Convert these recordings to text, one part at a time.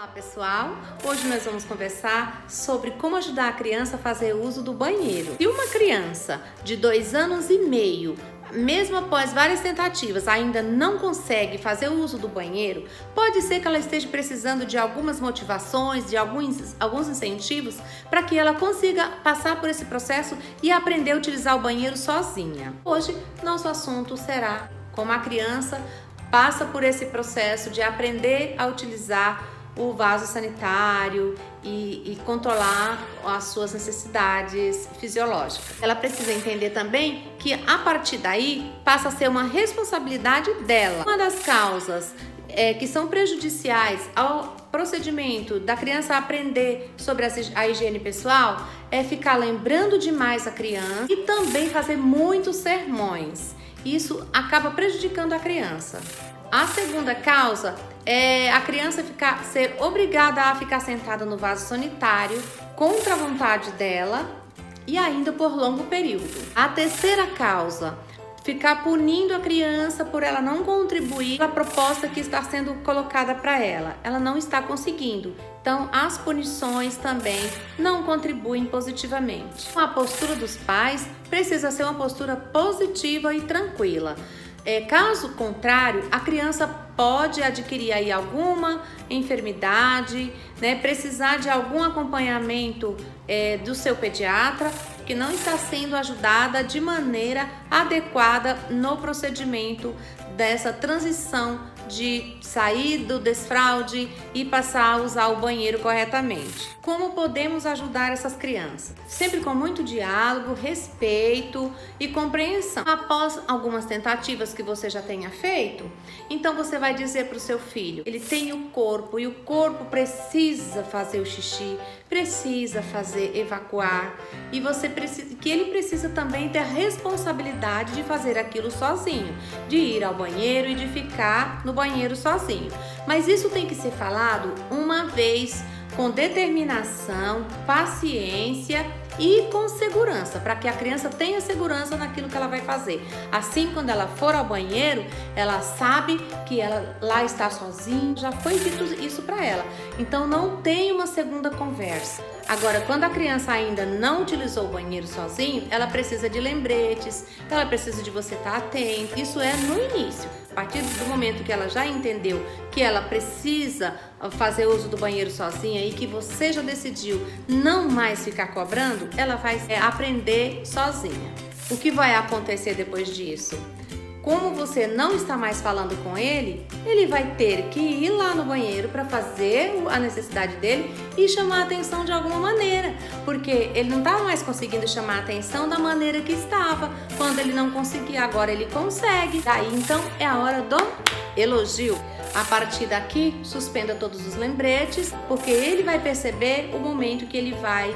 Olá pessoal, hoje nós vamos conversar sobre como ajudar a criança a fazer uso do banheiro. Se uma criança de 2 anos e meio, mesmo após várias tentativas, ainda não consegue fazer o uso do banheiro, pode ser que ela esteja precisando de algumas motivações, de alguns incentivos para que ela consiga passar por esse processo e aprender a utilizar o banheiro sozinha. Hoje, nosso assunto será como a criança passa por esse processo de aprender a utilizar o vaso sanitário e controlar as suas necessidades fisiológicas. Ela precisa entender também que a partir daí passa a ser uma responsabilidade dela. Uma das causas que são prejudiciais ao procedimento da criança aprender sobre a higiene pessoal é ficar lembrando demais a criança e também fazer muitos sermões. Isso acaba prejudicando a criança. A segunda causa é a criança ser obrigada a ficar sentada no vaso sanitário contra a vontade dela e ainda por longo período. A terceira causa, ficar punindo a criança por ela não contribuir com a proposta que está sendo colocada para ela. Ela não está conseguindo. Então, as punições também não contribuem positivamente. A postura dos pais precisa ser uma postura positiva e tranquila. Caso contrário, a criança pode adquirir aí alguma enfermidade, precisar de algum acompanhamento do seu pediatra, que não está sendo ajudada de maneira adequada no procedimento dessa transição de sair do desfraude e passar a usar o banheiro corretamente. Como podemos ajudar essas crianças? Sempre com muito diálogo, respeito e compreensão. Após algumas tentativas que você já tenha feito, então você vai dizer para o seu filho, ele tem o corpo e o corpo precisa fazer o xixi, precisa fazer evacuar e que ele precisa também ter a responsabilidade de fazer aquilo sozinho, de ir ao banheiro e de ficar no banheiro sozinho. Mas isso tem que ser falado uma vez com determinação, paciência e com segurança, para que a criança tenha segurança naquilo que ela vai fazer. Assim, quando ela for ao banheiro, ela sabe que ela lá está sozinha, já foi dito isso para ela. Então, não tem uma segunda conversa. Agora, quando a criança ainda não utilizou o banheiro sozinho, ela precisa de lembretes, ela precisa de você estar atento. Isso é no início. A partir do momento que ela já entendeu que ela precisa fazer uso do banheiro sozinha e que você já decidiu não mais ficar cobrando, ela vai aprender sozinha. O que vai acontecer depois disso? Como você não está mais falando com ele, ele vai ter que ir lá no banheiro para fazer a necessidade dele e chamar a atenção de alguma maneira, porque ele não estava mais conseguindo chamar a atenção da maneira que estava. Quando ele não conseguia, agora ele consegue. Daí então é a hora do elogio. A partir daqui, suspenda todos os lembretes, porque ele vai perceber o momento que ele vai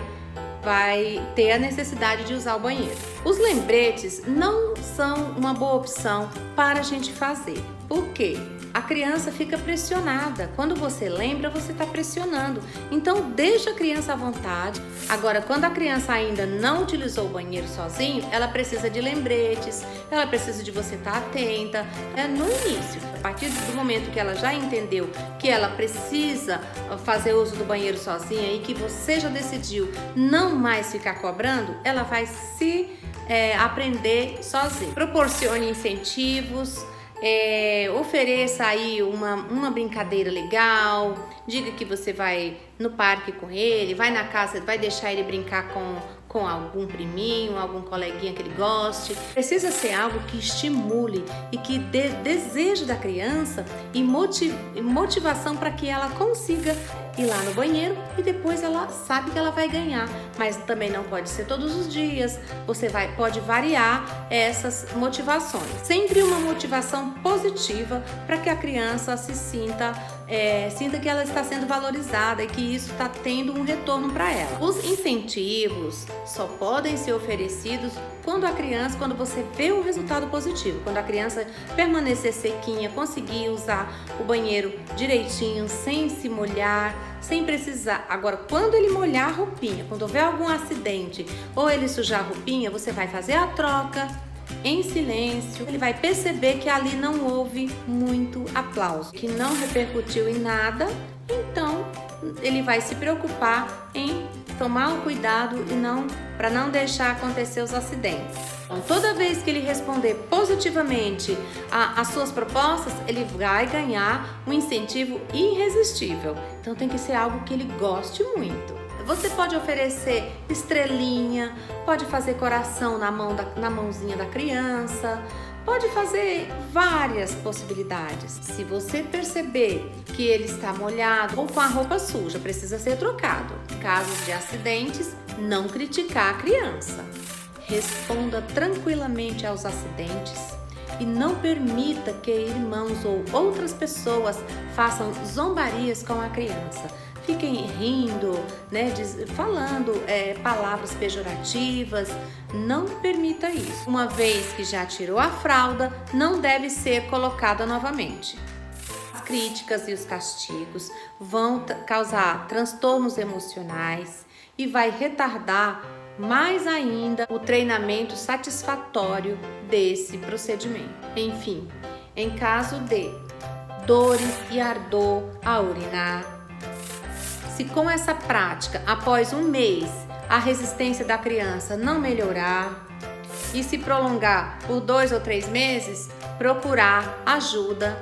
ter a necessidade de usar o banheiro. Os lembretes não são uma boa opção para a gente fazer. Por quê? A criança fica pressionada. Quando você lembra, você está pressionando. Então, deixa a criança à vontade. Agora, quando a criança ainda não utilizou o banheiro sozinho, ela precisa de lembretes, ela precisa de você estar atenta. No início, a partir do momento que ela já entendeu que ela precisa fazer uso do banheiro sozinha e que você já decidiu não mais ficar cobrando, ela vai aprender sozinha. Proporcione incentivos. Ofereça aí uma brincadeira legal, diga que você vai no parque com ele, vai na casa, vai deixar ele brincar com algum priminho, algum coleguinha que ele goste. Precisa ser algo que estimule e que dê desejo da criança e motivação para que ela consiga ir lá no banheiro e depois ela sabe que ela vai ganhar. Mas também não pode ser todos os dias, pode variar essas motivações. Sempre uma motivação positiva para que a criança se sinta que ela está sendo valorizada e que isso está tendo um retorno para ela. Os incentivos só podem ser oferecidos quando você vê um resultado positivo, quando a criança permanecer sequinha, conseguir usar o banheiro direitinho, sem se molhar, sem precisar. Agora, quando ele molhar a roupinha, quando houver algum acidente ou ele sujar a roupinha, você vai fazer a troca em silêncio. Ele vai perceber que ali não houve muito aplauso, que não repercutiu em nada, então ele vai se preocupar em tomar um cuidado e para não deixar acontecer os acidentes. Então, toda vez que ele responder positivamente às suas propostas, ele vai ganhar um incentivo irresistível. Então tem que ser algo que ele goste muito. Você pode oferecer estrelinha, pode fazer coração na mãozinha da criança, pode fazer várias possibilidades. Se você perceber que ele está molhado ou com a roupa suja, precisa ser trocado. Em casos de acidentes, não criticar a criança. Responda tranquilamente aos acidentes e não permita que irmãos ou outras pessoas façam zombarias com a criança. Fiquem rindo, né, falando palavras pejorativas. Não permita isso. Uma vez que já tirou a fralda, não deve ser colocada novamente. As críticas e os castigos vão causar transtornos emocionais e vai retardar mais ainda o treinamento satisfatório desse procedimento. Enfim, em caso de dores e ardor ao urinar, se com essa prática, após um mês, a resistência da criança não melhorar e se prolongar por 2 ou 3 meses, procurar ajuda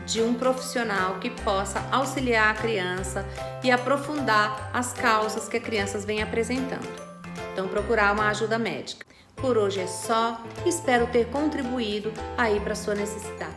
de um profissional que possa auxiliar a criança e aprofundar as causas que a criança vem apresentando. Então, procurar uma ajuda médica. Por hoje é só, espero ter contribuído aí para a sua necessidade.